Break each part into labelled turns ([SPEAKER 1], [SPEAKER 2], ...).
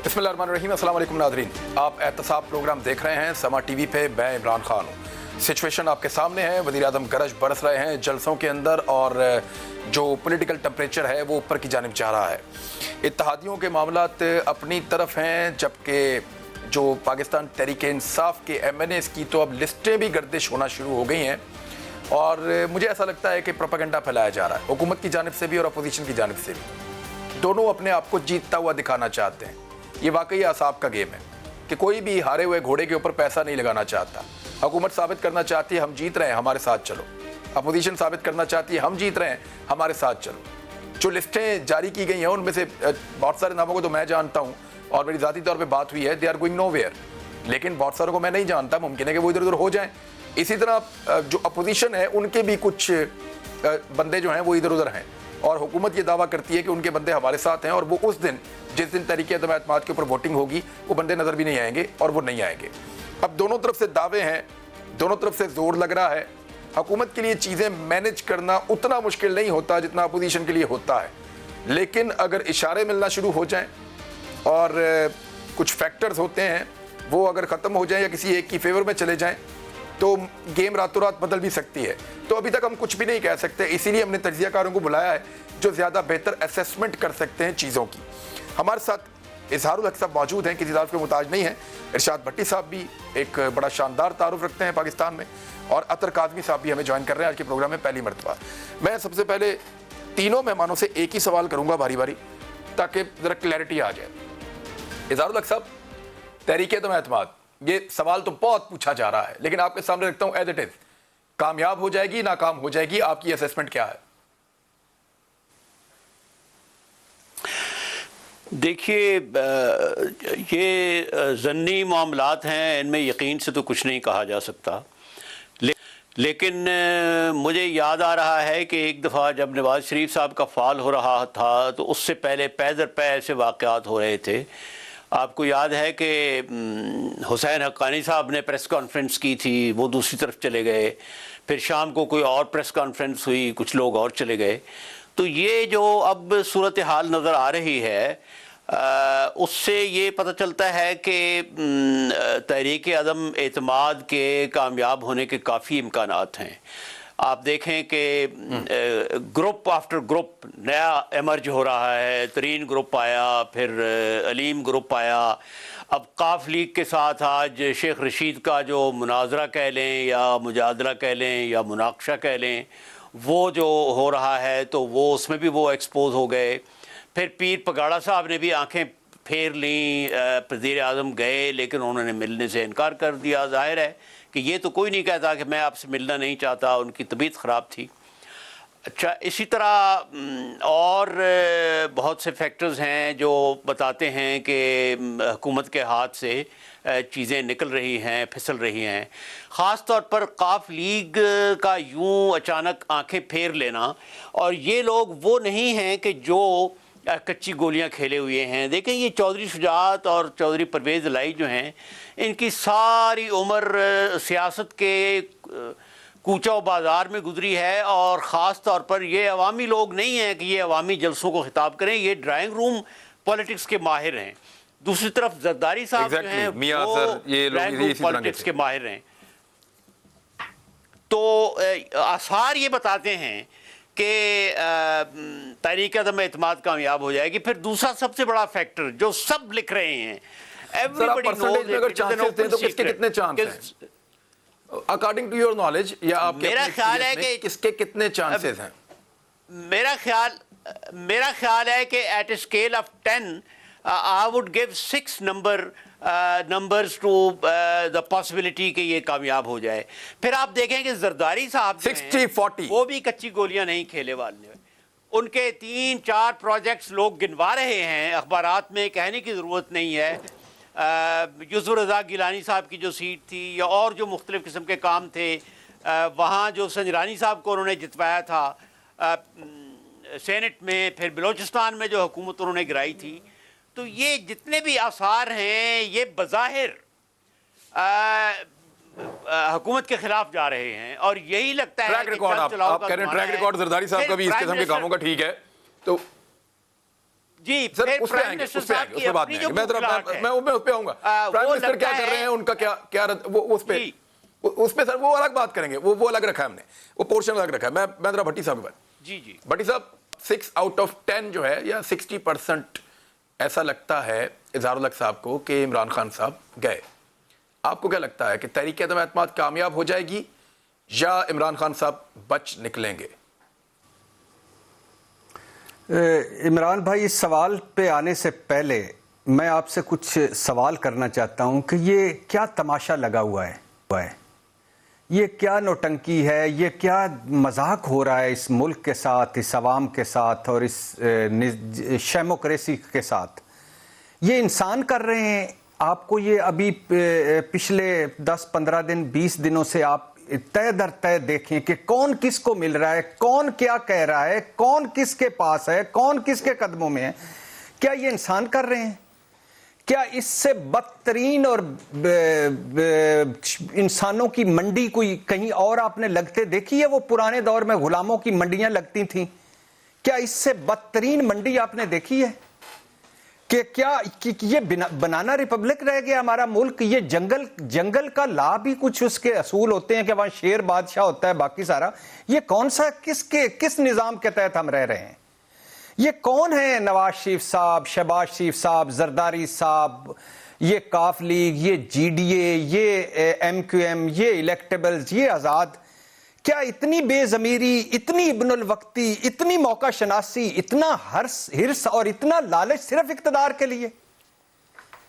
[SPEAKER 1] بسم اللہ الرحمن الرحیم. السلام علیکم ناظرین, آپ احتساب پروگرام دیکھ رہے ہیں سما ٹی وی پہ. میں عمران خان ہوں. سچویشن آپ کے سامنے ہے, وزیر اعظم گرج برس رہے ہیں جلسوں کے اندر اور جو پولیٹیکل ٹمپریچر ہے وہ اوپر کی جانب جا رہا ہے. اتحادیوں کے معاملات اپنی طرف ہیں, جبکہ جو پاکستان تحریک انصاف کے ایم این ایز کی تو اب لسٹیں بھی گردش ہونا شروع ہو گئی ہیں, اور مجھے ایسا لگتا ہے کہ پروپیگنڈا پھیلایا جا رہا ہے حکومت کی جانب سے بھی اور اپوزیشن کی جانب سے بھی. دونوں اپنے آپ کو جیتتا ہوا دکھانا چاہتے ہیں. یہ واقعی اعصاب کا گیم ہے کہ کوئی بھی ہارے ہوئے گھوڑے کے اوپر پیسہ نہیں لگانا چاہتا. حکومت ثابت کرنا چاہتی ہے ہم جیت رہے ہیں, ہمارے ساتھ چلو. اپوزیشن ثابت کرنا چاہتی ہے ہم جیت رہے ہیں, ہمارے ساتھ چلو. جو لسٹیں جاری کی گئی ہیں ان میں سے بہت سارے ناموں کو تو میں جانتا ہوں اور میری ذاتی طور پہ بات ہوئی ہے, they are going nowhere. لیکن بہت ساروں کو میں نہیں جانتا, ممکن ہے کہ وہ ادھر ادھر ہو جائیں. اسی طرح جو اپوزیشن ہے ان کے بھی کچھ بندے جو ہیں وہ ادھر ادھر ہیں, اور حکومت یہ دعویٰ کرتی ہے کہ ان کے بندے ہمارے ساتھ ہیں, اور وہ اس دن جس دن تحریک عدم اعتماد کے اوپر ووٹنگ ہوگی وہ بندے نظر بھی نہیں آئیں گے, اور وہ نہیں آئیں گے. اب دونوں طرف سے دعوے ہیں, دونوں طرف سے زور لگ رہا ہے. حکومت کے لیے چیزیں مینج کرنا اتنا مشکل نہیں ہوتا جتنا اپوزیشن کے لیے ہوتا ہے, لیکن اگر اشارے ملنا شروع ہو جائیں اور کچھ فیکٹرز ہوتے ہیں وہ اگر ختم ہو جائیں یا کسی ایک کی فیور میں چلے جائیں تو گیم راتوں رات بدل بھی سکتی ہے. تو ابھی تک ہم کچھ بھی نہیں کہہ سکتے, اسی لیے ہم نے تجزیہ کاروں کو بلایا ہے جو زیادہ بہتر اسیسمنٹ کر سکتے ہیں چیزوں کی. ہمارے ساتھ اظہار الحق صاحب موجود ہیں, کسی تعارف کے محتاج نہیں ہیں. ارشاد بھٹی صاحب بھی ایک بڑا شاندار تعارف رکھتے ہیں پاکستان میں, اور اطہر کاظمی صاحب بھی ہمیں جوائن کر رہے ہیں آج کے پروگرام میں پہلی مرتبہ. میں سب سے پہلے تینوں مہمانوں سے ایک ہی سوال کروں گا باری باری تاکہ ذرا کلیئرٹی آ جائے. اظہار الحق صاحب, تحریک عدم اعتماد, یہ سوال تو بہت پوچھا جا رہا ہے لیکن آپ کے سامنے رکھتا ہوں ایز اٹ از, کامیاب ہو جائے گی ناکام ہو جائے گی, آپ کی اسیسمنٹ کیا ہے؟
[SPEAKER 2] دیکھیے, یہ ضمنی معاملات ہیں, ان میں یقین سے تو کچھ نہیں کہا جا سکتا. لیکن مجھے یاد آ رہا ہے کہ ایک دفعہ جب نواز شریف صاحب کا فال ہو رہا تھا تو اس سے پہلے پے در پے ایسے واقعات ہو رہے تھے. آپ کو یاد ہے کہ حسین حقانی صاحب نے پریس کانفرنس کی تھی, وہ دوسری طرف چلے گئے. پھر شام کو کوئی اور پریس کانفرنس ہوئی, کچھ لوگ اور چلے گئے. تو یہ جو اب صورتحال نظر آ رہی ہے اس سے یہ پتہ چلتا ہے کہ تحریک عدم اعتماد کے کامیاب ہونے کے کافی امکانات ہیں. آپ دیکھیں کہ گروپ آفٹر گروپ نیا ایمرج ہو رہا ہے. ترین گروپ آیا, پھر علیم گروپ آیا, اب قاف لیگ کے ساتھ آج شیخ رشید کا جو مناظرہ کہہ لیں یا مجادلہ کہہ لیں یا مناقشہ کہہ لیں وہ جو ہو رہا ہے تو وہ اس میں بھی وہ ایکسپوز ہو گئے. پھر پیر پگاڑا صاحب نے بھی آنکھیں پھیر لیں, وزیر اعظم گئے لیکن انہوں نے ملنے سے انکار کر دیا. ظاہر ہے کہ یہ تو کوئی نہیں کہتا کہ میں آپ سے ملنا نہیں چاہتا, ان کی طبیعت خراب تھی. اچھا, اسی طرح اور بہت سے فیکٹرز ہیں جو بتاتے ہیں کہ حکومت کے ہاتھ سے چیزیں نکل رہی ہیں, پھسل رہی ہیں. خاص طور پر قاف لیگ کا یوں اچانک آنکھیں پھیر لینا, اور یہ لوگ وہ نہیں ہیں کہ جو کچی گولیاں کھیلے ہوئے ہیں. دیکھیں یہ چودھری شجاعت اور چودھری پرویز الہی جو ہیں, ان کی ساری عمر سیاست کے کوچہ و بازار میں گزری ہے, اور خاص طور پر یہ عوامی لوگ نہیں ہیں کہ یہ عوامی جلسوں کو خطاب کریں, یہ ڈرائنگ روم پولیٹکس کے ماہر ہیں. دوسری طرف زرداری صاحب جو ہیں وہ ڈرائنگ روم پولیٹکس کے ماہر ہیں. تو آثار یہ بتاتے ہیں کہ تحریک عدم اعتماد کامیاب ہو جائے گی. پھر دوسرا سب سے بڑا فیکٹر جو سب لکھ رہے ہیں,
[SPEAKER 1] اکارڈنگ ٹو یور نالج یا آپ کے
[SPEAKER 2] میرا خیال ہے کہ
[SPEAKER 1] کس کے کتنے چانسز ہیں؟
[SPEAKER 2] میرا خیال ہے کہ at a scale of 10 I would give 6 numbers to the possibility کہ یہ کامیاب ہو جائے. پھر آپ دیکھیں کہ زرداری صاحب
[SPEAKER 1] 60-40
[SPEAKER 2] وہ بھی کچی گولیاں نہیں کھیلے والے. ان کے 3-4 پروجیکٹس لوگ گنوا رہے ہیں, اخبارات میں کہنے کی ضرورت نہیں ہے. یوسف رضا گیلانی صاحب کی جو سیٹ تھی یا اور جو مختلف قسم کے کام تھے, وہاں جو سنجرانی صاحب کو انہوں نے جتوایا تھا سینٹ میں, پھر بلوچستان میں جو حکومت انہوں نے گرائی تھی. تو یہ جتنے بھی آثار ہیں یہ بظاہر حکومت کے خلاف جا رہے ہیں, اور یہی لگتا ہے
[SPEAKER 1] ٹریک ریکارڈ آپ کہہ رہے ہیں, ٹریک ریکارڈ زرداری صاحب کا بھی اس قسم کے کاموں کا ٹھیک ہے. تو
[SPEAKER 2] جی
[SPEAKER 1] سر
[SPEAKER 2] پھر
[SPEAKER 1] اس پہ آئیں گے، اس پہ آئیں گے، اس پہ بات نہیں آئیں گے، میں اس پہ آؤں گا. پرائم منسٹر کیا کر رہے ہیں، ان کا کیا اس پہ سر وہ الگ بات کریں گے، وہ الگ رکھا ہے ہم نے، وہ پورشن الگ رکھا ہے. میں ذرا بھٹی صاحب کی بات.
[SPEAKER 2] جی جی
[SPEAKER 1] بھٹی صاحب 6 آؤٹ آف 10 جو ہے یا 60% ایسا لگتا ہے اظہار الحق صاحب کو کہ عمران خان صاحب گئے. آپ کو کیا لگتا ہے کہ تحریک عدم اعتماد کامیاب ہو جائے گی یا عمران خان صاحب بچ نکلیں گے؟
[SPEAKER 3] عمران بھائی اس سوال پہ آنے سے پہلے میں آپ سے کچھ سوال کرنا چاہتا ہوں کہ یہ کیا تماشا لگا ہوا ہے، یہ کیا نوٹنکی ہے، یہ کیا مذاق ہو رہا ہے اس ملک کے ساتھ، اس عوام کے ساتھ اور اس ڈیموکریسی کے ساتھ. یہ انسان کر رہے ہیں. آپ کو یہ ابھی پچھلے 10-15 دن 20 دنوں سے آپ تہ در تہ دیکھیں کہ کون کس کو مل رہا ہے، کون کیا کہہ رہا ہے، کون کس کے پاس ہے، کون کس کے قدموں میں ہے. کیا یہ انسان کر رہے ہیں؟ کیا اس سے بدترین اور انسانوں کی منڈی کوئی کہیں اور آپ نے لگتے دیکھی ہے؟ وہ پرانے دور میں غلاموں کی منڈیاں لگتی تھیں. کیا اس سے بدترین منڈی آپ نے دیکھی ہے؟ کہ کیا یہ بنانا ریپبلک رہ گیا ہمارا ملک؟ یہ جنگل کا لا بھی کچھ اس کے اصول ہوتے ہیں کہ وہاں شیر بادشاہ ہوتا ہے، باقی سارا یہ کون سا کس نظام کے تحت ہم رہ رہے ہیں؟ یہ کون ہے؟ نواز شریف صاحب، شہباز شریف صاحب، زرداری صاحب، یہ کاف لیگ، یہ جی ڈی اے، یہ ایم کیو ایم، یہ الیکٹیبلز، یہ آزاد. کیا اتنی بے ضمیری، اتنی ابن الوقتی، اتنی موقع شناسی، اتنا ہرس اور اتنا لالچ صرف اقتدار کے لیے؟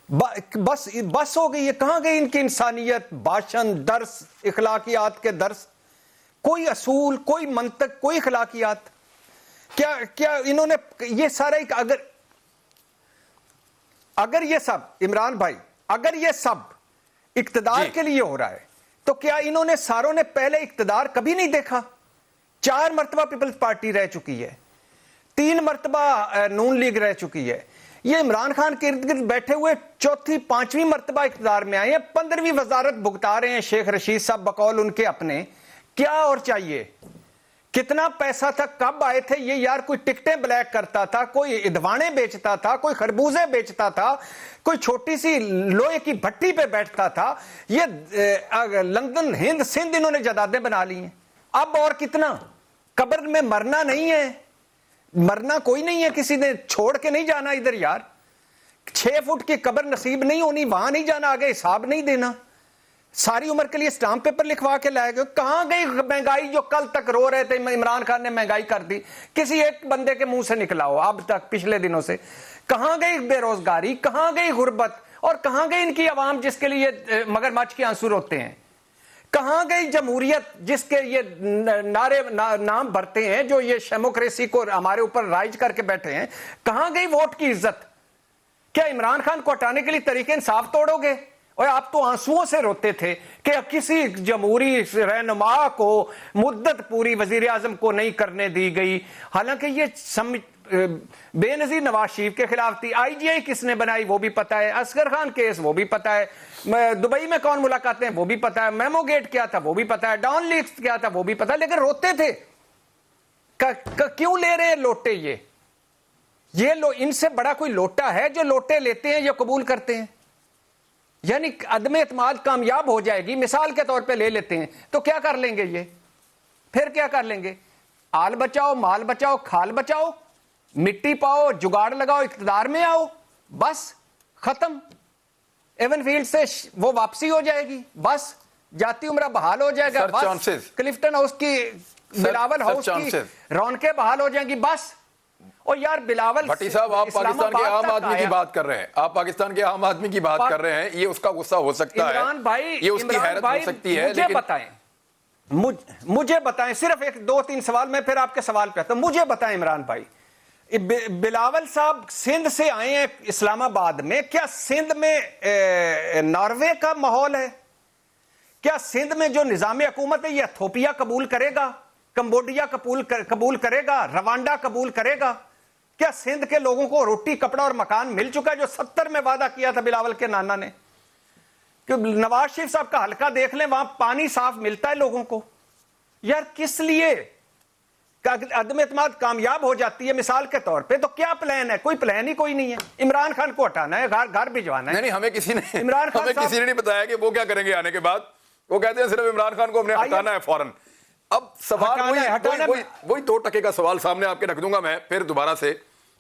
[SPEAKER 3] بس ہو گئی ہے. کہاں گئی ان کی انسانیت، باشن، درس، اخلاقیات کے درس؟ کوئی اصول، کوئی منطق، کوئی اخلاقیات؟ کیا انہوں نے یہ سارا اگر یہ سب عمران بھائی، اگر یہ سب اقتدار کے لیے ہو رہا ہے تو کیا انہوں نے ساروں نے پہلے اقتدار کبھی نہیں دیکھا؟ 4 مرتبہ پیپلز پارٹی رہ چکی ہے، 3 مرتبہ نون لیگ رہ چکی ہے. یہ عمران خان کے ارد گرد بیٹھے ہوئے 4تھی 5ویں مرتبہ اقتدار میں آئے ہیں، 15ویں وزارت بھگتا رہے ہیں شیخ رشید صاحب بقول ان کے اپنے. کیا اور چاہیے؟ کتنا پیسہ تھا؟ کب آئے تھے یہ یار؟ کوئی ٹکٹیں بلیک کرتا تھا، کوئی ادوانے بیچتا تھا، کوئی خربوزے بیچتا تھا، کوئی چھوٹی سی لوہے کی بھٹی پہ بیٹھتا تھا. یہ لندن، ہند، سندھ انہوں نے جدادیں بنا لی ہیں. اب اور کتنا؟ قبر میں مرنا نہیں ہے، مرنا کوئی نہیں ہے، کسی نے چھوڑ کے نہیں جانا ادھر یار. 6 فٹ کی قبر نصیب نہیں ہونی، وہاں نہیں جانا، آگے حساب نہیں دینا. ساری عمر کے لیے اسٹامپ پیپر لکھوا کے لائے گئے. کہاں گئی مہنگائی جو کل تک رو رہے تھے عمران خان نے مہنگائی کر دی؟ کسی ایک بندے کے منہ سے نکلا ہو اب تک پچھلے دنوں سے؟ کہاں گئی بے روزگاری؟ کہاں گئی غربت؟ اور کہاں گئی ان کی عوام جس کے لیے مگرمچھ کے آنسو روتے ہیں؟ کہاں گئی جمہوریت جس کے یہ نعرے نام بھرتے ہیں، جو یہ ڈیموکریسی کو ہمارے اوپر رائج کر کے بیٹھے ہیں؟ کہاں گئی ووٹ کی عزت؟ کیا عمران خان کو ہٹانے کے لیے طریقے انصاف توڑو گے؟ اور آپ تو آنسوؤں سے روتے تھے کہ کسی جمہوری رہنما کو مدت پوری وزیر اعظم کو نہیں کرنے دی گئی، حالانکہ یہ بے نظیر نواز شریف کے خلاف تھی. آئی جی آئی کس نے بنائی وہ بھی پتا ہے، اصغر خان کیس وہ بھی پتا ہے، دبئی میں کون ملاقاتیں وہ بھی پتا ہے، میمو گیٹ کیا تھا وہ بھی پتا ہے، ڈان لیکس کیا تھا وہ بھی پتا ہے. لیکن روتے تھے. کیوں لے رہے ہیں لوٹے؟ یہ ان سے بڑا کوئی لوٹا ہے جو لوٹے لیتے ہیں یا قبول کرتے ہیں؟ یعنی عدم اعتماد کامیاب ہو جائے گی، مثال کے طور پہ لے لیتے ہیں تو کیا کر لیں گے؟ یہ پھر کیا کر لیں گے؟ آل بچاؤ، مال بچاؤ، کھال بچاؤ، مٹی پاؤ، جگاڑ لگاؤ، اقتدار میں آؤ، بس ختم. ایون فیلڈ سے وہ واپسی ہو جائے گی، بس جاتی عمرہ بحال ہو جائے گا، بس کلفٹن ہاؤس کی، بلاول ہاؤس کی رونقیں بحال ہو جائیں گی، بس. اور یار بلاول
[SPEAKER 1] بھٹی صاحب، آپ پاکستان کے عام آدمی کی بات کر رہیں، آپ پاکستان کے عام آدمی کی بات کر رہے ہیں. یہ اس کا غصہ ہو سکتا ہے، یہ اس کی حیرت ہو سکتی ہے، لیکن
[SPEAKER 3] مجھے بتائیں صرف 2-3 سوال، میں پھر آپ کے سوال پہ آتا ہوں. مجھے بتائیں عمران بھائی، بلاول صاحب سندھ سے آئے ہیں اسلام آباد میں، کیا سندھ میں ناروے کا ماحول ہے؟ کیا سندھ میں جو نظام حکومت ہے یہ ایتھوپیا قبول کرے گا، کمبوڈیا قبول کرے گا، روانڈا قبول کرے گا؟ کیا سندھ کے لوگوں کو روٹی، کپڑا اور مکان مل چکا ہے جو 70 میں وعدہ کیا تھا بلاول کے نانا نے؟ کہ نواز شریف صاحب کا حلقہ دیکھ لیں، وہاں پانی صاف ملتا ہے لوگوں کو. یار کس لیے عدم اعتماد کامیاب ہو جاتی ہے مثال کے طور پہ, تو کیا پلان ہے؟ کوئی پلان ہی کوئی نہیں ہے. عمران خان کو ہٹانا ہے, گھر بھجوانا ہے.
[SPEAKER 1] نہیں, ہمیں کسی نے
[SPEAKER 3] عمران خان
[SPEAKER 1] کسی نے نہیں بتایا کہ وہ کیا کریں گے آنے کے بعد. وہ کہتے ہیں صرف عمران خان کو ہم نے ہٹانا ہے فوراً. اب سوال وہی 2% کا سوال سامنے آپ کے رکھ دوں گا میں پھر دوبارہ سے,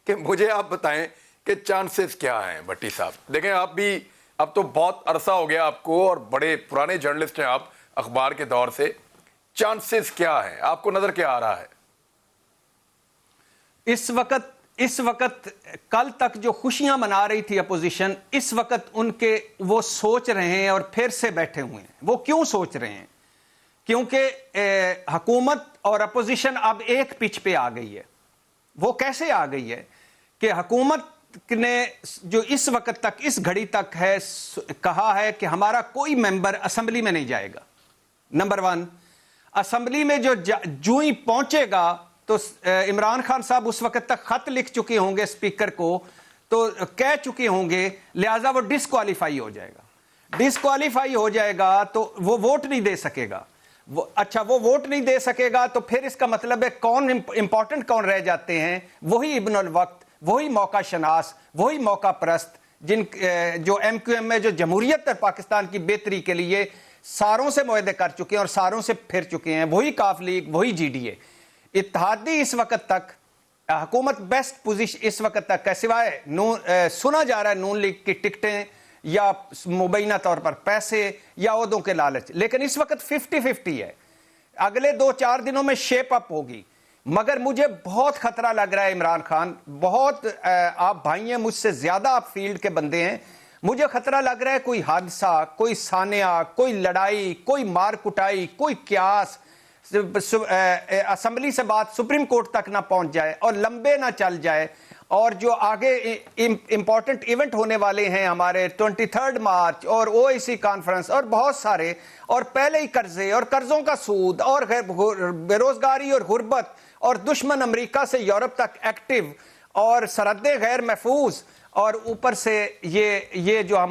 [SPEAKER 1] کہ مجھے آپ بتائیں کہ چانسز کیا ہیں بھٹی صاحب. دیکھیں آپ بھی اب تو بہت عرصہ ہو گیا آپ کو, اور بڑے پرانے جرنلسٹ ہیں آپ اخبار کے دور سے. چانسز کیا ہیں, آپ کو نظر کیا آ رہا ہے
[SPEAKER 3] اس وقت کل تک جو خوشیاں منا رہی تھی اپوزیشن, اس وقت ان کے وہ سوچ رہے ہیں اور پھر سے بیٹھے ہوئے ہیں. وہ کیوں سوچ رہے ہیں؟ کیونکہ حکومت اور اپوزیشن اب ایک پچ پہ آ گئی ہے. وہ کیسے آ گئی ہے کہ حکومت نے جو اس وقت تک, اس گھڑی تک ہے, کہا ہے کہ ہمارا کوئی ممبر اسمبلی میں نہیں جائے گا. نمبر 1, اسمبلی میں جو ہی پہنچے گا تو عمران خان صاحب اس وقت تک خط لکھ چکے ہوں گے اسپیکر کو, تو کہہ چکے ہوں گے, لہٰذا وہ ڈسکوالیفائی ہو جائے گا. ڈسکوالیفائی ہو جائے گا تو وہ ووٹ نہیں دے سکے گا. اچھا, وہ ووٹ نہیں دے سکے گا تو پھر اس کا مطلب ہے کون امپورٹنٹ کون رہ جاتے ہیں؟ وہی ابن الوقت, وہی موقع شناس, وہی موقع پرست, جو ایم کیو ایم میں جو جمہوریت اور پاکستان کی بہتری کے لیے ساروں سے معاہدے کر چکے ہیں اور ساروں سے پھر چکے ہیں. وہی کاف لیگ, وہی جی ڈی اے. اتحادی اس وقت تک حکومت بیسٹ پوزیشن اس وقت تک ہے, سوائے سنا جا رہا ہے نون لیگ کی ٹکٹیں یا مبینہ طور پر پیسے یا عہدوں کے لالچ, لیکن اس وقت 50-50 ہے. اگلے 2-4 دنوں میں شیپ اپ ہوگی. مگر مجھے بہت خطرہ لگ رہا ہے عمران خان, بہت, آپ بھائی ہیں مجھ سے زیادہ, آپ فیلڈ کے بندے ہیں, مجھے خطرہ لگ رہا ہے کوئی حادثہ, کوئی سانحہ, کوئی لڑائی, کوئی مار کٹائی, کوئی قیاس, اسمبلی سے بات سپریم کورٹ تک نہ پہنچ جائے اور لمبے نہ چل جائے. اور جو آگے امپورٹنٹ ایونٹ ہونے والے ہیں ہمارے 23 مارچ اور OIC کانفرنس اور بہت سارے, اور پہلے ہی قرضے اور قرضوں کا سود اور بے روزگاری اور غربت اور دشمن امریکہ سے یورپ تک ایکٹیو اور سرحدیں غیر محفوظ, اور اوپر سے یہ جو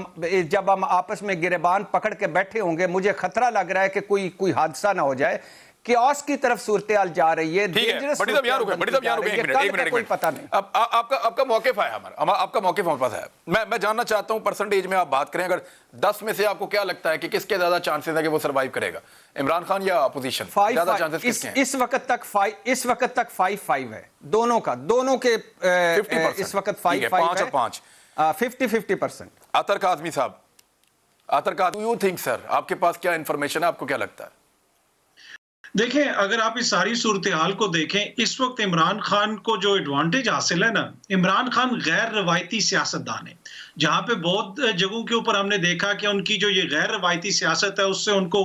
[SPEAKER 3] جب ہم آپس میں گریبان پکڑ کے بیٹھے ہوں گے, مجھے خطرہ لگ رہا ہے کہ کوئی حادثہ نہ ہو جائے. کیوس کی طرف صورتحال جا رہی ہے.
[SPEAKER 1] بڑی صاحب یہاں رکے,
[SPEAKER 3] کوئی پتہ نہیں.
[SPEAKER 1] اب آپ کا موقف ہے, آپ کا موقف ہمارے پاس ہے. میں جاننا چاہتا ہوں پرسنٹیج میں آپ بات کریں, اگر 10 میں سے آپ کو کیا لگتا ہے کہ کس کے زیادہ چانسز ہے کہ وہ سروائیو کرے گا, عمران خان یا اپوزیشن؟ زیادہ چانسز کس کے ہیں
[SPEAKER 3] اس وقت تک 5-5 ہے دونوں کا, دونوں کے اس وقت 5-5 ہے, 50-50%.
[SPEAKER 1] عطر کاظمی صاحب, عطر کاظمی, یو تھنک سر, آپ کے پاس کیا انفارمیشن ہے, آپ کو کیا لگتا ہے؟
[SPEAKER 4] دیکھیں, اگر آپ اس ساری صورتحال کو دیکھیں, اس وقت عمران خان کو جو ایڈوانٹیج حاصل ہے نا, عمران خان غیر روایتی سیاستدان ہے. جہاں پہ بہت جگہوں کے اوپر ہم نے دیکھا کہ ان کی جو یہ غیر روایتی سیاست ہے اس سے ان کو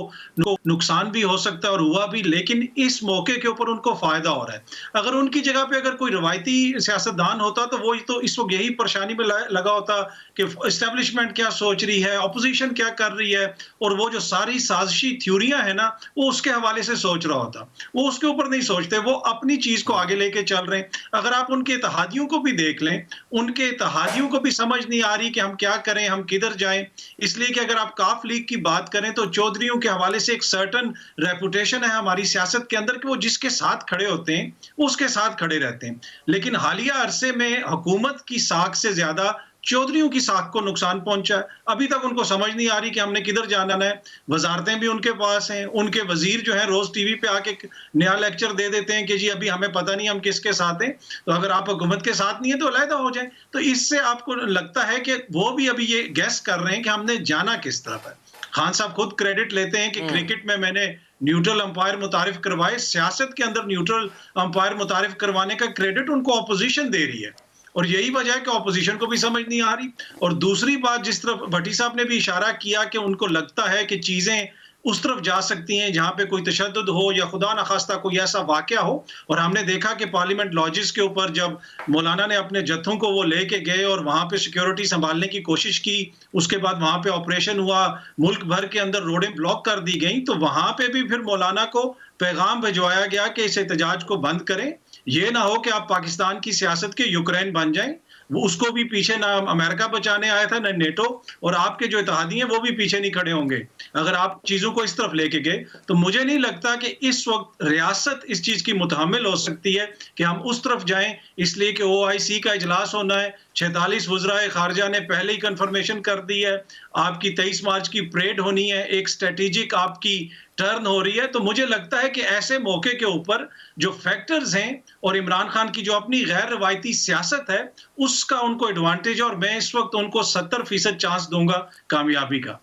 [SPEAKER 4] نقصان بھی ہو سکتا ہے اور ہوا بھی, لیکن اس موقع کے اوپر ان کو فائدہ ہو رہا ہے. اگر ان کی جگہ پہ اگر کوئی روایتی سیاستدان ہوتا تو وہ تو اس وقت یہی پریشانی میں لگا ہوتا کہ اسٹیبلشمنٹ کیا سوچ رہی ہے, اپوزیشن کیا کر رہی ہے, اور وہ جو ساری سازشی تھیوریاں ہیں نا وہ اس کے حوالے سے سوچ رہا ہوتا. وہ اس کے اوپر نہیں سوچتے, وہ اپنی چیز کو آگے لے کے چل رہے ہیں. اگر آپ ان کے اتحادیوں کو بھی دیکھ لیں, ان کے اتحادیوں کو بھی سمجھ نہیں آ رہی کہ ہم کیا کریں, ہم کدھر جائیں. اس لیے کہ اگر آپ کاف لیگ کی بات کریں تو چودھریوں کے حوالے سے ایک سرٹن ریپوٹیشن ہے ہماری سیاست کے اندر کہ وہ جس کے ساتھ کھڑے ہوتے ہیں اس کے ساتھ کھڑے رہتے ہیں. لیکن حالیہ عرصے میں حکومت کی ساکھ سے زیادہ چودھریوں کی ساکھ کو نقصان پہنچا ہے. ابھی تک ان کو سمجھ نہیں آ رہی کہ ہم نے کدھر جانا ہے. وزارتیں بھی ان کے پاس ہیں, ان کے وزیر جو ہیں روز ٹی وی پہ آ کے نیا لیکچر دے دیتے ہیں کہ جی ابھی ہمیں پتہ نہیں ہم کس کے ساتھ ہیں, تو اگر آپ حکومت کے ساتھ نہیں ہیں تو علیحدہ ہو جائیں. تو اس سے آپ کو لگتا ہے کہ وہ بھی ابھی یہ گیس کر رہے ہیں کہ ہم نے جانا کس طرف ہے. خان صاحب خود کریڈٹ لیتے ہیں کہ کرکٹ میں نے نیوٹرل امپائر متعارف کروائے. سیاست کے اندر نیوٹرل امپائر متعارف کروانے کا کریڈٹ ان کو اپوزیشن دے رہی ہے, اور یہی وجہ ہے کہ اپوزیشن کو بھی سمجھ نہیں آ رہی. اور دوسری بات جس طرف بھٹی صاحب نے بھی اشارہ کیا کہ ان کو لگتا ہے کہ چیزیں اس طرف جا سکتی ہیں جہاں پہ کوئی تشدد ہو یا خدا نخواستہ کوئی ایسا واقعہ ہو. اور ہم نے دیکھا کہ پارلیمنٹ لاجز کے اوپر جب مولانا نے اپنے جتھوں کو وہ لے کے گئے اور وہاں پہ سیکیورٹی سنبھالنے کی کوشش کی, اس کے بعد وہاں پہ آپریشن ہوا, ملک بھر کے اندر روڈیں بلاک کر دی گئیں, تو وہاں پہ بھی پھر مولانا کو پیغام بھجوایا گیا کہ اس احتجاج کو بند کریں. یہ نہ ہو کہ آپ پاکستان کی سیاست کے یوکرین بن جائیں. وہ اس کو بھی پیچھے نہ امریکہ بچانے آیا تھا نہ نیٹو، اور آپ کے جو اتحادی ہیں وہ بھی پیچھے نہیں کھڑے ہوں گے اگر آپ چیزوں کو اس طرف لے کے گئے. تو مجھے نہیں لگتا کہ اس وقت ریاست اس چیز کی متحمل ہو سکتی ہے کہ ہم اس طرف جائیں، اس لیے کہ OIC کا اجلاس ہونا ہے. 46 وزرائے خارجہ نے پہلے ہی کنفرمیشن کر دی ہے. آپ کی 23 مارچ کی پریڈ ہونی ہے، ایک اسٹریٹجک آپ کی ٹرن ہو رہی ہے. تو مجھے لگتا ہے کہ ایسے موقع کے اوپر جو فیکٹرز ہیں اور عمران خان کی جو اپنی غیر روایتی سیاست ہے اس کا ان کو ایڈوانٹیج ہے، اور میں اس وقت ان کو 70% چانس دوں گا کامیابی کا.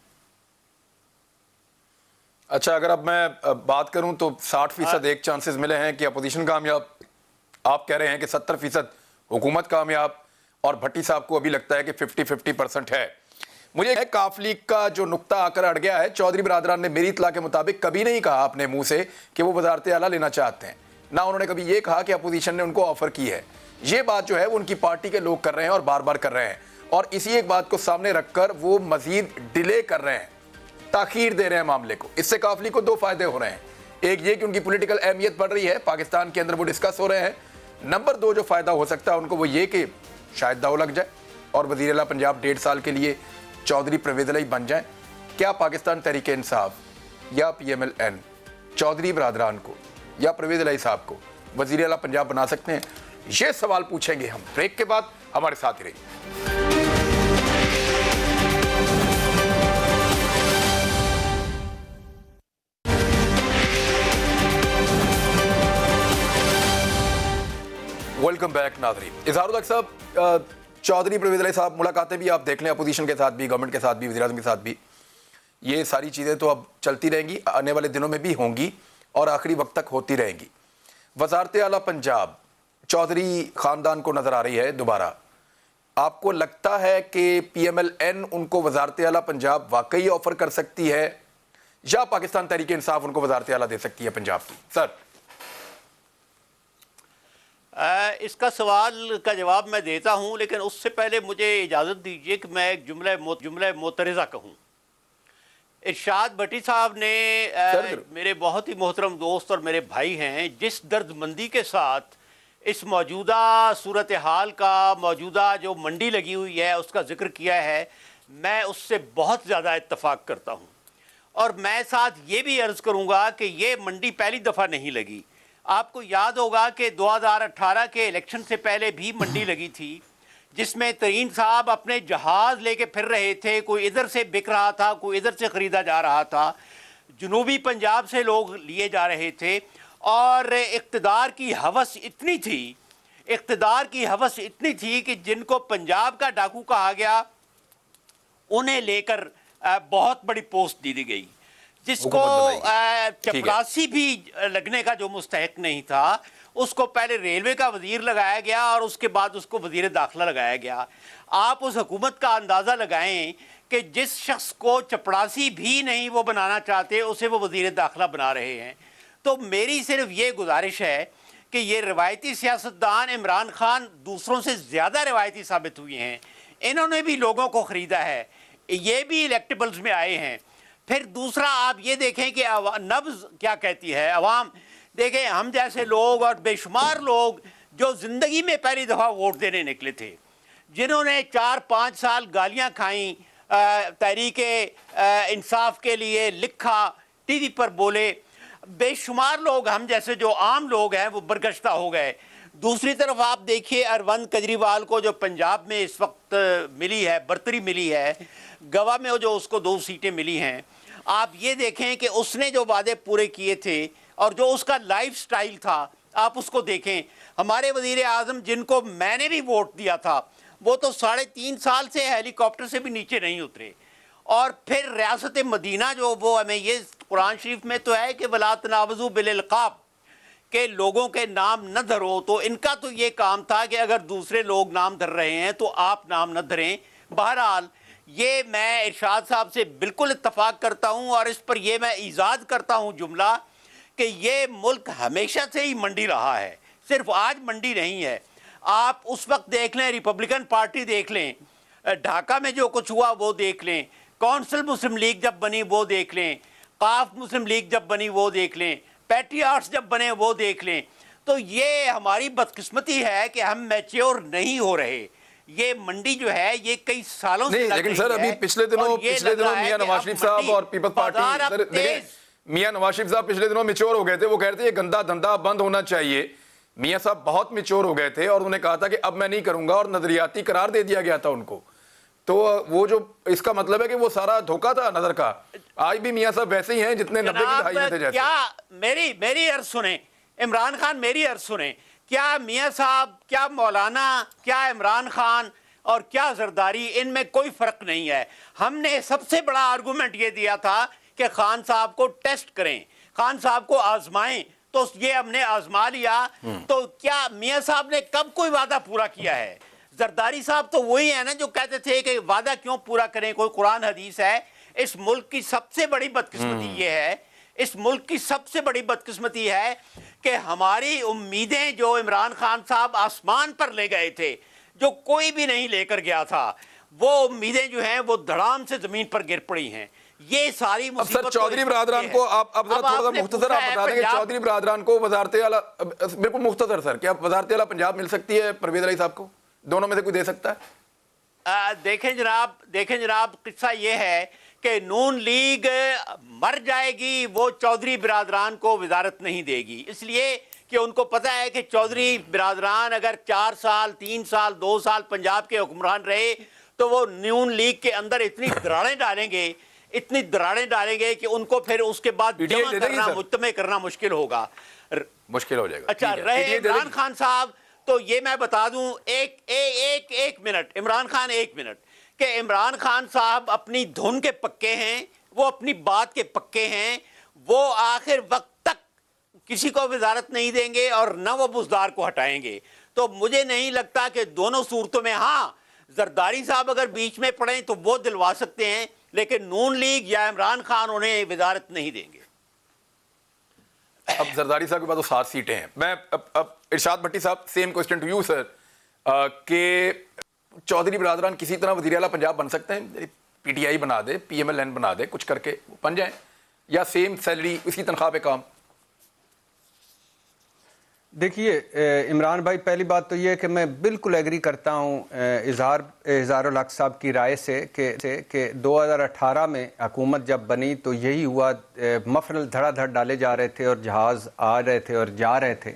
[SPEAKER 1] اچھا، اگر اب میں بات کروں تو 60% ایک چانسز ملے ہیں کہ اپوزیشن کامیاب، آپ کہہ رہے ہیں کہ 70% حکومت کامیاب، اور بھٹی صاحب کو ابھی لگتا ہے کہ 50-50% ہے. مجھے کاف لیگ کا جو نقطہ آ کر اڑ گیا ہے، چودھری برادران نے میری اطلاع کے مطابق کبھی نہیں کہا اپنے منہ سے کہ وہ وزارت اعلیٰ لینا چاہتے ہیں، نہ انہوں نے کبھی یہ کہا کہ اپوزیشن نے ان کو آفر کی ہے. یہ بات جو ہے وہ ان کی پارٹی کے لوگ کر رہے ہیں اور بار بار کر رہے ہیں، اور اسی ایک بات کو سامنے رکھ کر وہ مزید ڈیلے کر رہے ہیں، تاخیر دے رہے ہیں معاملے کو. اس سے کاف لیگ کو دو فائدے ہو رہے ہیں. ایک یہ کہ ان کی پولیٹیکل اہمیت بڑھ رہی ہے، پاکستان کے اندر وہ ڈسکس ہو رہے ہیں. نمبر دو جو فائدہ ہو سکتا ہے ان کو وہ یہ کہ شاید داؤ لگ جائے اور وزیر اعلیٰ پنجاب 1.5 سال کے لیے چودھری پرویز علی بن جائیں. کیا پاکستان تحریک انصاف یا PMLN چودھری برادران کو یا پرویز علی صاحب کو وزیر اعلیٰ پنجاب بنا سکتے ہیں؟ یہ سوال پوچھیں گے ہم بریک کے بعد. ہمارے ساتھ ہی رہیے. ویلکم بیک ناظرین. اظہار الحق صاحب، چودھری پرویز علی صاحب ملاقاتیں بھی آپ دیکھ لیں، اپوزیشن کے ساتھ بھی، گورنمنٹ کے ساتھ بھی، وزیر اعظم کے ساتھ بھی، یہ ساری چیزیں تو اب چلتی رہیں گی، آنے والے دنوں میں بھی ہوں گی اور آخری وقت تک ہوتی رہیں گی. وزارت اعلیٰ پنجاب چودھری خاندان کو نظر آ رہی ہے دوبارہ. آپ کو لگتا ہے کہ PMLN ان کو وزارت اعلیٰ پنجاب واقعی آفر کر سکتی ہے یا پاکستان تحریک انصاف ان کو وزارت اعلیٰ دے سکتی ہے پنجاب کی؟ سر
[SPEAKER 2] اس کا سوال کا جواب میں دیتا ہوں، لیکن اس سے پہلے مجھے اجازت دیجیے کہ میں ایک جملہ معترضہ کہوں. ارشاد بھٹی صاحب نے میرے بہت ہی محترم دوست اور میرے بھائی ہیں، جس درد مندی کے ساتھ اس موجودہ صورتحال کا، موجودہ جو منڈی لگی ہوئی ہے اس کا ذکر کیا ہے، میں اس سے بہت زیادہ اتفاق کرتا ہوں. اور میں ساتھ یہ بھی عرض کروں گا کہ یہ منڈی پہلی دفعہ نہیں لگی. آپ کو یاد ہوگا کہ 2018 کے الیکشن سے پہلے بھی منڈی لگی تھی، جس میں ترین صاحب اپنے جہاز لے کے پھر رہے تھے، کوئی ادھر سے بک رہا تھا، کوئی ادھر سے خریدا جا رہا تھا، جنوبی پنجاب سے لوگ لیے جا رہے تھے. اور اقتدار کی ہوس اتنی تھی کہ جن کو پنجاب کا ڈاکو کہا گیا انہیں لے کر بہت بڑی پوسٹ دی گئی، جس کو چپراسی بھی لگنے کا جو مستحق نہیں تھا اس کو پہلے ریلوے کا وزیر لگایا گیا اور اس کے بعد اس کو وزیر داخلہ لگایا گیا. آپ اس حکومت کا اندازہ لگائیں کہ جس شخص کو چپراسی بھی نہیں وہ بنانا چاہتے اسے وہ وزیر داخلہ بنا رہے ہیں. تو میری صرف یہ گزارش ہے کہ یہ روایتی سیاستدان عمران خان دوسروں سے زیادہ روایتی ثابت ہوئے ہیں. انہوں نے بھی لوگوں کو خریدا ہے، یہ بھی الیکٹیبلز میں آئے ہیں. پھر دوسرا آپ یہ دیکھیں کہ نبض کیا کہتی ہے عوام. دیکھیں ہم جیسے لوگ اور بے شمار لوگ جو زندگی میں پہلی دفعہ ووٹ دینے نکلے تھے، جنہوں نے 4-5 سال گالیاں کھائیں، تحریک انصاف کے لیے لکھا، ٹی وی پر بولے، بے شمار لوگ ہم جیسے جو عام لوگ ہیں وہ برگشتہ ہو گئے. دوسری طرف آپ دیکھیے اروند کیجریوال کو جو پنجاب میں اس وقت ملی ہے، برتری ملی ہے، گوا میں جو اس کو 2 سیٹیں ملی ہیں. آپ یہ دیکھیں کہ اس نے جو وعدے پورے کیے تھے اور جو اس کا لائف سٹائل تھا آپ اس کو دیکھیں. ہمارے وزیر اعظم جن کو میں نے بھی ووٹ دیا تھا وہ تو 3.5 سال سے ہیلی کاپٹر سے بھی نیچے نہیں اترے. اور پھر ریاست مدینہ جو وہ ہمیں یہ قرآن شریف میں تو ہے کہ وَلَا تَنَابَزُوا بِالْأَلْقَابِ کہ لوگوں کے نام نہ دھرو، تو ان کا تو یہ کام تھا کہ اگر دوسرے لوگ نام دھر رہے ہیں تو آپ نام نہ دھریں. بہرحال یہ میں ارشاد صاحب سے بالکل اتفاق کرتا ہوں اور اس پر یہ میں ایجاد کرتا ہوں جملہ کہ یہ ملک ہمیشہ سے ہی منڈی رہا ہے، صرف آج منڈی نہیں ہے. آپ اس وقت دیکھ لیں، ریپبلکن پارٹی دیکھ لیں، ڈھاکہ میں جو کچھ ہوا وہ دیکھ لیں، کونسل مسلم لیگ جب بنی وہ دیکھ لیں، قاف مسلم لیگ جب بنی وہ دیکھ لیں، پیٹریاٹس جب بنے وہ دیکھ لیں. تو یہ ہماری بدقسمتی ہے کہ ہم میچیور نہیں ہو رہے. یہ منڈی جو ہے یہ کئی سالوں سے
[SPEAKER 1] نہیں، لیکن سر ابھی پچھلے دنوں میاں نواز شریف صاحب اور پیپلز پارٹی، میاں نواز شریف صاحب پچھلے دنوں میچور ہو گئے تھے، وہ کہتے ہیں یہ گندا دھندا بند ہونا چاہیے. میاں صاحب بہت میچور ہو گئے تھے اور انہوں نے کہا تھا کہ اب میں نہیں کروں گا، اور نظریاتی قرار دے دیا گیا تھا ان کو. تو وہ جو اس کا مطلب ہے کہ وہ سارا دھوکہ تھا نظر کا. آج بھی میاں صاحب ویسے ہی ہیں جتنے 90 کی دہائی میں تھے جیسے.
[SPEAKER 2] کیا میری عرض سنیں عمران خان، میری عرض سنیں، کیا میاں صاحب، کیا مولانا، کیا عمران خان اور کیا زرداری، ان میں کوئی فرق نہیں ہے. ہم نے سب سے بڑا آرگومنٹ یہ دیا تھا کہ خان صاحب کو ٹیسٹ کریں، خان صاحب کو آزمائیں، تو یہ ہم نے آزما لیا. تو کیا میاں صاحب نے کب کوئی وعدہ پورا کیا ہے؟ زرداری صاحب تو وہی ہے نا جو کہتے تھے کہ وعدہ کیوں پورا کریں، کوئی قرآن حدیث ہے. اس ملک کی سب سے بڑی بدقسمتی یہ ہے، اس ملک کی سب سے بڑی بدقسمتی ہے کہ ہماری امیدیں جو عمران خان صاحب آسمان پر لے گئے تھے، جو کوئی بھی نہیں لے کر گیا تھا، وہ امیدیں جو ہیں وہ دھڑام سے زمین پر گر پڑی ہیں. یہ ساری
[SPEAKER 1] اب سر چودھری برادران کو آپ تھوڑا سا مختصر آپ بتا دیں کہ چودھری برادران کو وزارت اعلیٰ، بالکل مختصر سر، کیا وزارت اعلیٰ پنجاب مل سکتی ہے پرویز علی صاحب کو؟ دونوں میں سے کوئی دے سکتا ہے؟
[SPEAKER 2] دیکھیں جناب، قصہ یہ ہے کہ نون لیگ مر جائے گی، وہ چودھری برادران کو وزارت نہیں دے گی، اس لیے کہ ان کو پتہ ہے کہ چودھری برادران اگر 4 سال 3 سال 2 سال پنجاب کے حکمران رہے تو وہ نون لیگ کے اندر اتنی دراڑیں ڈالیں گے کہ ان کو پھر اس کے بعد جمع کرنا، مجتمع کرنا مشکل ہوگا.
[SPEAKER 1] مشکل ہو جائے گا.
[SPEAKER 2] اچھا رہے عمران خان صاحب، تو یہ میں بتا دوں ایک منٹ، عمران خان ایک منٹ، کہ عمران خان صاحب اپنی دھن کے پکے ہیں، وہ اپنی بات کے پکے ہیں، وہ آخر وقت تک کسی کو وزارت نہیں دیں گے اور نہ وہ بزدار کو ہٹائیں گے. تو مجھے نہیں لگتا کہ دونوں صورتوں میں، ہاں زرداری صاحب اگر بیچ میں پڑیں تو وہ دلوا سکتے ہیں، لیکن نون لیگ یا عمران خان انہیں وزارت نہیں دیں گے.
[SPEAKER 1] اب زرداری صاحب کے پاس تو 7 سیٹیں ہیں. میں اب Irshad Bhatti sahab, same question to you sir, کہ چودھری برادران کسی طرح وزیر اعلیٰ پنجاب بن سکتے ہیں؟ پی ٹی آئی بنا دے، پی ایم ایل این بنا دے، کچھ کر کے بن جائیں، یا سیم سیلری اسی تنخواہ پہ کام؟
[SPEAKER 3] دیکھیے عمران بھائی، پہلی بات تو یہ ہے کہ میں بالکل ایگری کرتا ہوں اظہار الحق صاحب کی رائے سے کہ 2018 میں حکومت جب بنی تو یہی ہوا، مفرل دھڑا دھڑ ڈالے جا رہے تھے اور جہاز آ رہے تھے اور جا رہے تھے،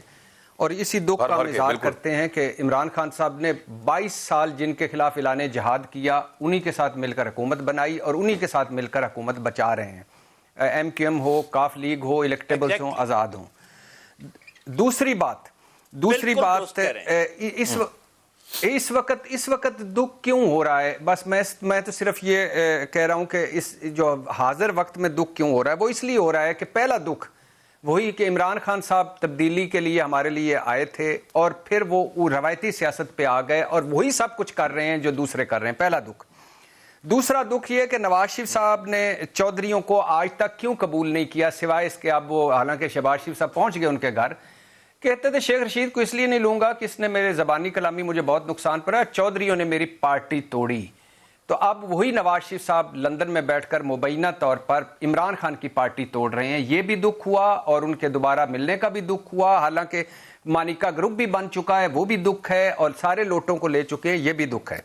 [SPEAKER 3] اور اسی دکھ کا ہم اظہار کرتے ہیں کہ عمران خان صاحب نے 22 سال جن کے خلاف اعلان جہاد کیا، انہی کے ساتھ مل کر حکومت بنائی اور انہی کے ساتھ مل کر حکومت بچا رہے ہیں، ایم کیو ایم ہو، کاف لیگ ہو، الیکٹیبلز ہوں، آزاد ہوں. دوسری بات اس وقت دکھ کیوں ہو رہا ہے؟ بس میں تو صرف یہ کہہ رہا ہوں کہ اس جو حاضر وقت میں دکھ کیوں ہو رہا ہے، وہ اس لیے ہو رہا ہے کہ پہلا دکھ وہی کہ عمران خان صاحب تبدیلی کے لیے ہمارے لیے آئے تھے اور پھر وہ روایتی سیاست پہ آ گئے اور وہی سب کچھ کر رہے ہیں جو دوسرے کر رہے ہیں، پہلا دکھ. دوسرا دکھ یہ کہ نواز شریف صاحب نے چودھریوں کو آج تک کیوں قبول نہیں کیا، سوائے اس کے اب وہ، حالانکہ شہباز شریف صاحب پہنچ گئے ان کے گھر، کہتے تھے شیخ رشید کو اس لیے نہیں لوں گا کہ اس نے میرے زبانی کلامی مجھے بہت نقصان پڑا، چودھریوں نے میری پارٹی توڑی. تو اب وہی نواز شریف صاحب لندن میں بیٹھ کر مبینہ طور پر عمران خان کی پارٹی توڑ رہے ہیں. یہ بھی دکھ ہوا اور ان کے دوبارہ ملنے کا بھی دکھ ہوا، حالانکہ مانیکا گروپ بھی بن چکا ہے، وہ بھی دکھ ہے، اور سارے لوٹوں کو لے چکے ہیں، یہ بھی دکھ ہے.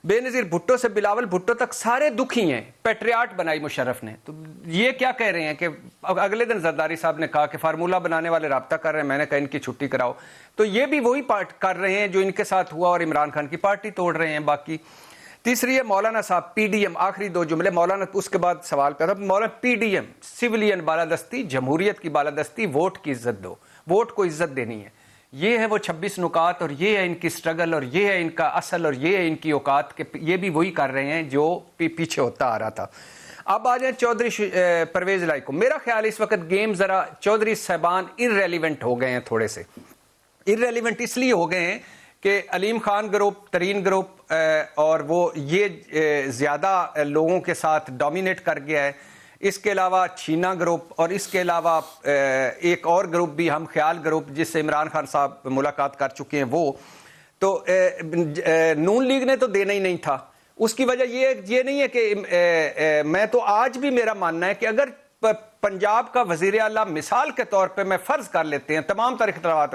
[SPEAKER 3] بے نظیر بھٹو سے بلاول بھٹو تک سارے دکھ ہی ہیں. پیٹریاٹ بنائی مشرف نے، تو یہ کیا کہہ رہے ہیں کہ اگلے دن زرداری صاحب نے کہا کہ فارمولہ بنانے والے رابطہ کر رہے ہیں، میں نے کہا ان کی چھٹی کراؤ. تو یہ بھی وہی کر رہے ہیں جو ان کے ساتھ ہوا اور عمران خان کی پارٹی توڑ رہے ہیں. باقی تیسری ہے مولانا صاحب، پی ڈی ایم، آخری 2 جملے مولانا، اس کے بعد سوال پہ تھا. مولانا پی ڈی ایم سویلین بالادستی، جمہوریت کی بالادستی، ووٹ کی عزت دو، ووٹ کو عزت دینی ہے. یہ ہے وہ 26 نکات، اور یہ ہے ان کی سٹرگل، اور یہ ہے ان کا اصل، اور یہ ہے ان کی اوقات، کہ یہ بھی وہی کر رہے ہیں جو پیچھے ہوتا آ رہا تھا. اب آ جائیں چودھری پرویز الہی کو. میرا خیال ہے اس وقت گیم ذرا چودھری صاحبان ارریلیونٹ ہو گئے ہیں، تھوڑے سے ارریلیونٹ اس لیے ہو گئے ہیں کہ علیم خان گروپ، ترین گروپ، اور وہ یہ زیادہ لوگوں کے ساتھ ڈومینیٹ کر گیا ہے. اس کے علاوہ چھینا گروپ، اور اس کے علاوہ ایک اور گروپ بھی ہم خیال گروپ جس سے عمران خان صاحب ملاقات کر چکے ہیں، وہ تو نون لیگ نے تو دینا ہی نہیں تھا. اس کی وجہ یہ نہیں ہے کہ میں تو آج بھی میرا ماننا ہے کہ اگر پنجاب کا وزیر اعلیٰ مثال کے طور پہ میں فرض کر لیتے ہیں، تمام تر اختلافات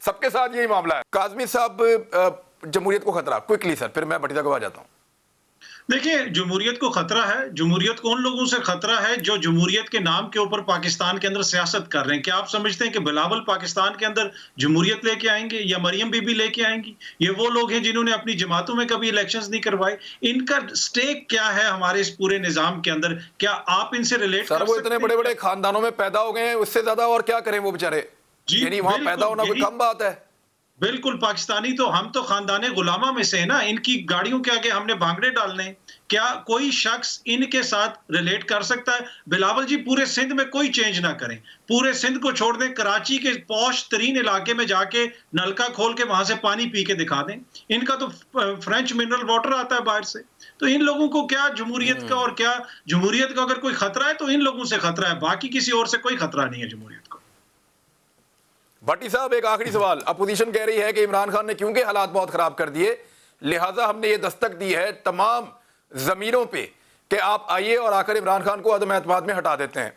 [SPEAKER 1] سب کے ساتھ یہی معاملہ ہے. کاظمی صاحب جمہوریت کو خطرہ, کوئکلی سر, پھر میں بھٹی صاحب کو آ جاتا ہوں.
[SPEAKER 4] دیکھیں, جمہوریت کو خطرہ ہے. جمہوریت کو ان لوگوں سے خطرہ ہے جو جمہوریت کے نام کے اوپر پاکستان کے اندر سیاست کر رہے ہیں. کیا آپ سمجھتے ہیں کہ بلاول پاکستان کے اندر جمہوریت لے کے آئیں گے یا مریم بی بی لے کے آئیں گی؟ یہ وہ لوگ ہیں جنہوں نے اپنی جماعتوں میں کبھی الیکشنز نہیں کروائے. ان کا سٹیک کیا ہے ہمارے اس پورے نظام کے اندر؟ کیا آپ ان سے ریلیٹ
[SPEAKER 1] سر
[SPEAKER 4] کر
[SPEAKER 1] وہ
[SPEAKER 4] سکتے
[SPEAKER 1] اتنے
[SPEAKER 4] ہیں؟
[SPEAKER 1] بڑے بڑے خاندانوں میں پیدا ہو گئے ہیں, اس سے زیادہ اور کیا کریں وہ بیچارے؟
[SPEAKER 4] جی
[SPEAKER 1] یعنی وہاں پیدا ہونا کوئی کم بات ہے؟
[SPEAKER 4] بالکل. پاکستانی تو ہم تو خاندان غلامہ میں سے ہیں نا. ان کی گاڑیوں کے آگے ہم نے بھانگڑے ڈالنے ہیں. کیا کوئی شخص ان کے ساتھ ریلیٹ کر سکتا ہے؟ بلاول جی پورے سندھ میں کوئی چینج نہ کریں, پورے سندھ کو چھوڑ دیں, کراچی کے پوش ترین علاقے میں جا کے نلکا کھول کے وہاں سے پانی پی کے دکھا دیں. ان کا تو فرینچ منرل واٹر آتا ہے باہر سے. تو ان لوگوں کو کیا جمہوریت کا, اور کیا جمہوریت کا اگر کوئی خطرہ ہے تو ان لوگوں سے خطرہ ہے, باقی کسی اور سے کوئی خطرہ نہیں ہے جمہوریت کو.
[SPEAKER 1] بھٹی صاحب ایک آخری سوال. اپوزیشن کہہ رہی ہے کہ عمران خان نے کیونکہ حالات بہت خراب کر دیے لہٰذا ہم نے یہ دستک دی ہے تمام ضمیروں پہ کہ آپ آئیے اور آ کر عمران خان کو عدم اعتماد میں ہٹا دیتے ہیں.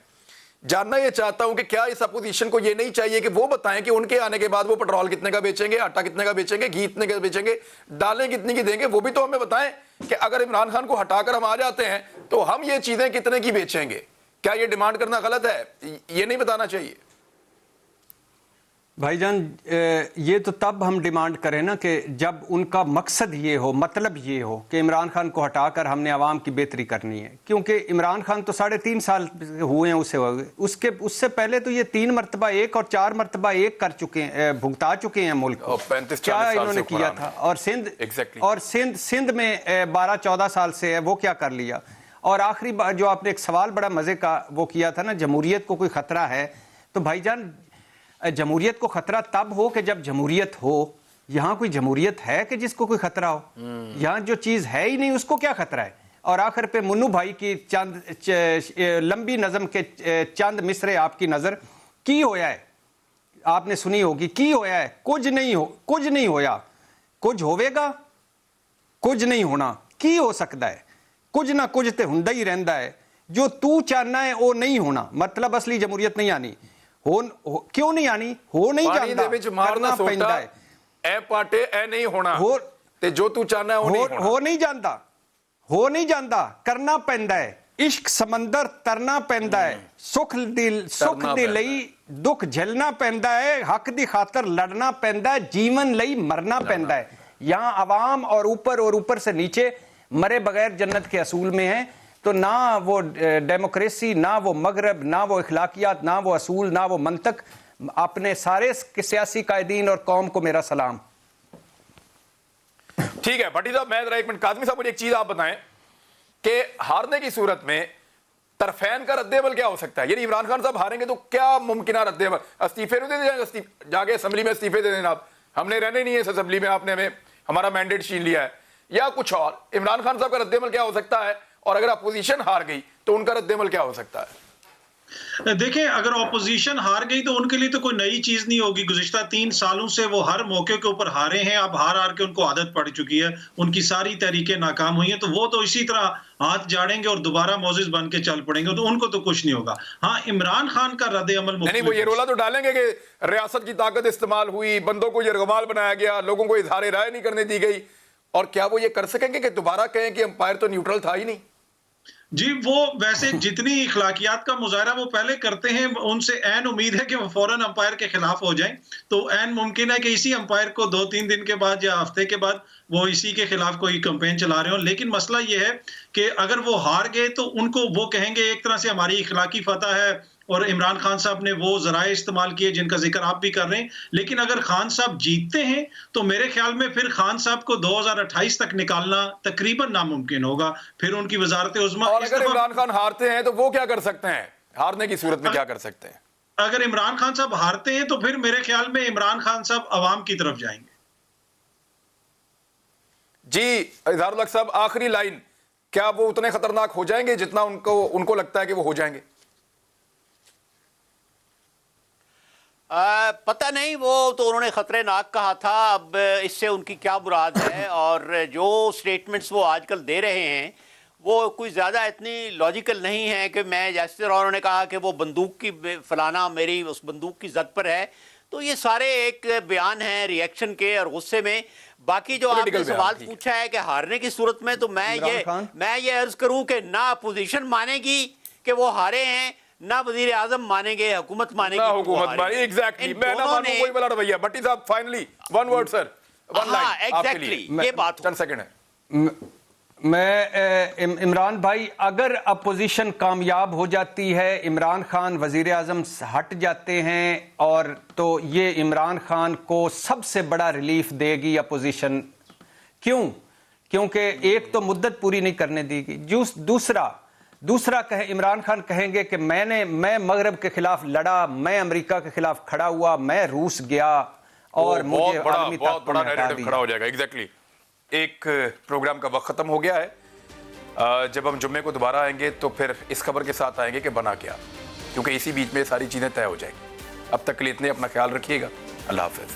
[SPEAKER 1] جاننا یہ چاہتا ہوں کہ کیا اس اپوزیشن کو یہ نہیں چاہیے کہ وہ بتائیں کہ ان کے آنے کے بعد وہ پٹرول کتنے کا بیچیں گے, آٹا کتنے کا بیچیں گے, گھی کتنے کا بیچیں گے, دالیں کتنی کی دیں گے؟ وہ بھی تو ہمیں بتائیں کہ اگر عمران خان کو ہٹا کر ہم آ جاتے ہیں تو ہم یہ چیزیں کتنے کی بیچیں گے. کیا یہ ڈیمانڈ کرنا غلط ہے؟ یہ نہیں بتانا چاہیے؟
[SPEAKER 3] بھائی جان یہ تو تب ہم ڈیمانڈ کریں نا کہ جب ان کا مقصد یہ ہو, مطلب یہ ہو کہ عمران خان کو ہٹا کر ہم نے عوام کی بہتری کرنی ہے. کیونکہ عمران خان تو 3.5 سال ہوئے ہیں اس سے پہلے تو یہ 3 مرتبہ 1 اور 4 مرتبہ 1 کر چکے ہیں, بھگتا چکے ہیں ملک کو. کیا انہوں نے کیا تھا؟ اور سندھ میں 12-14 سال سے ہے, وہ کیا کر لیا؟ اور آخری بار جو آپ نے ایک سوال بڑا مزے کا وہ کیا تھا نا, جمہوریت کو کوئی خطرہ ہے, تو بھائی جان جمہوریت کو خطرہ تب ہو کہ جب جمہوریت ہو. یہاں کوئی جمہوریت ہے کہ جس کو کوئی خطرہ ہو؟ یہاں جو چیز ہے ہی نہیں اس کو کیا خطرہ ہے؟ اور آخر پہ منو بھائی کی چند لمبی نظم کے چند مصرے آپ کی نظر کی ہویا ہے, آپ نے سنی ہوگی, کی ہویا ہے کچھ نہیں ہویا, کچھ ہوئے گا, کچھ نہیں ہونا. کی ہو سکتا ہے؟ کچھ نہ کچھ تے ہوندا ہی رہندا ہے. جو تو چاہنا ہے وہ نہیں ہونا, مطلب اصلی جمہوریت نہیں آنی. کیوں نہیں آنی؟ ہو نہیں جاندا, کرنا پیندا ہے.
[SPEAKER 1] اے پاٹے اے نہیں ہونا, تے جو تو چاہنا ہے وہ نہیں ہونا.
[SPEAKER 3] ہو نہیں جاندا, کرنا پیندا ہے. عشق سمندر ترنا پیندا ہے, سکھ دی لئی دکھ جھلنا پیندا ہے, حق دی خاطر لڑنا پیندا ہے, جیون لئی مرنا پیندا ہے. یہاں عوام اور اوپر سے نیچے مرے بغیر جنت کے اصول میں ہیں. تو نہ وہ ڈیموکریسی, نہ وہ مغرب, نہ وہ اخلاقیات, نہ وہ اصول, نہ وہ منطق. اپنے سارے سیاسی قائدین اور قوم کو میرا سلام.
[SPEAKER 1] ٹھیک ہے بھٹی صاحب, میں ذرا ایک منٹ, کاظمی صاحب مجھے ایک چیز آپ بتائیں کہ ہارنے کی صورت میں طرفین کا رد عمل کیا ہو سکتا ہے؟ یعنی عمران خان صاحب ہاریں گے تو کیا ممکنہ رد عمل؟ استعفے دے دیں, جا کے اسمبلی میں استعفے دے دیں, آپ ہم نے رہنے نہیں ہے اس اسمبلی میں, آپ نے ہمیں ہمارا مینڈیٹ چھین لیا ہے, یا کچھ اور. عمران خان صاحب کا رد عمل کیا ہو سکتا ہے, اور اگر اپوزیشن ہار گئی تو ان کا رد عمل کیا ہو سکتا ہے؟
[SPEAKER 4] دیکھیں, اگر اپوزیشن ہار گئی تو ان کے لیے تو کوئی نئی چیز نہیں ہوگی. گزشتہ 3 سالوں سے وہ ہر موقع کے اوپر ہارے ہیں. اب ہار کے ان کو عادت پڑ چکی ہے, ان کی ساری تحریکیں ناکام ہوئی ہیں, تو وہ تو اسی طرح ہاتھ جاڑیں گے اور دوبارہ معزز بن کے چل پڑیں گے, تو ان کو تو کچھ نہیں ہوگا. ہاں, عمران خان کا رد عمل
[SPEAKER 1] نہیں, وہ یہ رولا تو ڈالیں گے کہ ریاست کی طاقت استعمال ہوئی, بندوں کو یرغمال بنایا گیا, لوگوں کو اظہار رائے نہیں کرنے دی گئی. اور کیا وہ یہ کر سکیں گے کہ دوبارہ کہیں کہ امپائر تو نیوٹرل تھا ہی نہیں؟
[SPEAKER 4] جی, وہ ویسے جتنی اخلاقیات کا مظاہرہ وہ پہلے کرتے ہیں, ان سے عین امید ہے کہ وہ فوراً امپائر کے خلاف ہو جائیں. تو عین ممکن ہے کہ اسی امپائر کو 2-3 دن کے بعد یا ہفتے کے بعد وہ اسی کے خلاف کوئی کمپین چلا رہے ہوں. لیکن مسئلہ یہ ہے کہ اگر وہ ہار گئے تو ان کو وہ کہیں گے ایک طرح سے ہماری اخلاقی فتح ہے, اور عمران خان صاحب نے وہ ذرائع استعمال کیے جن کا ذکر آپ بھی کر رہے ہیں. لیکن اگر خان صاحب جیتتے ہیں تو میرے خیال میں پھر خان صاحب کو 2028 تک نکالنا تقریباً ناممکن ہوگا. پھر ان کی وزارت عظمیٰ.
[SPEAKER 1] اور اگر عمران خان ہارتے ہیں تو وہ کیا کر سکتے ہیں؟ ہارنے کی صورت میں کیا کر سکتے ہیں؟
[SPEAKER 4] اگر عمران خان صاحب ہارتے ہیں تو پھر میرے خیال میں عمران خان صاحب عوام کی طرف جائیں گے.
[SPEAKER 1] جی اظہار الحق صاحب, آخری لائن, کیا وہ اتنے خطرناک ہو جائیں گے جتنا ان کو لگتا ہے کہ وہ ہو جائیں گے؟
[SPEAKER 2] پتہ نہیں, وہ تو انہوں نے خطرے ناک کہا تھا, اب اس سے ان کی کیا مراد ہے. اور جو سٹیٹمنٹس وہ آج کل دے رہے ہیں وہ کوئی زیادہ اتنی لاجیکل نہیں ہے کہ میں جیسے طرح انہوں نے کہا کہ وہ بندوق کی فلانا میری اس بندوق کی زد پر ہے, تو یہ سارے ایک بیان ہیں ریئیکشن کے اور غصے میں. باقی جو آپ نے سوال پوچھا ہے کہ ہارنے کی صورت میں، تو میں یہ عرض کروں کہ نہ اپوزیشن مانے گی کہ وہ ہارے ہیں، نہ وزیر اعظم مانیں گے، حکومت مانے گی.
[SPEAKER 1] حکومت مانے ایگزیکٹلی، میں نہ مانوں کوئی بلا رویہ. بھٹی صاحب فائنلی ون ورڈ سر، ون لائن آپ کے لیے،
[SPEAKER 2] یہ بات
[SPEAKER 1] چند سیکنڈ ہے.
[SPEAKER 3] میں عمران بھائی، اگر اپوزیشن کامیاب ہو جاتی ہے، عمران خان وزیر اعظم ہٹ جاتے ہیں، اور تو یہ عمران خان کو سب سے بڑا ریلیف دے گی اپوزیشن. کیوں؟ کیونکہ ایک تو مدت پوری نہیں کرنے دی گی، دوسرا عمران خان کہیں گے کہ میں مغرب کے خلاف لڑا، میں امریکہ کے خلاف کھڑا ہوا، میں روس گیا اور مجھے عالمی طاقتوں
[SPEAKER 1] بڑا
[SPEAKER 3] نے ہٹا
[SPEAKER 1] نیریٹو کھڑا ہو جائے گا. ایگزیکٹلی. ایک پروگرام کا وقت ختم ہو گیا ہے. جب ہم جمعے کو دوبارہ آئیں گے تو پھر اس خبر کے ساتھ آئیں گے کہ بنا کیا، کیونکہ اسی بیچ میں ساری چیزیں طے ہو جائیں گی. اب تک کے لیے اتنے، اپنا خیال رکھیے گا. اللہ حافظ.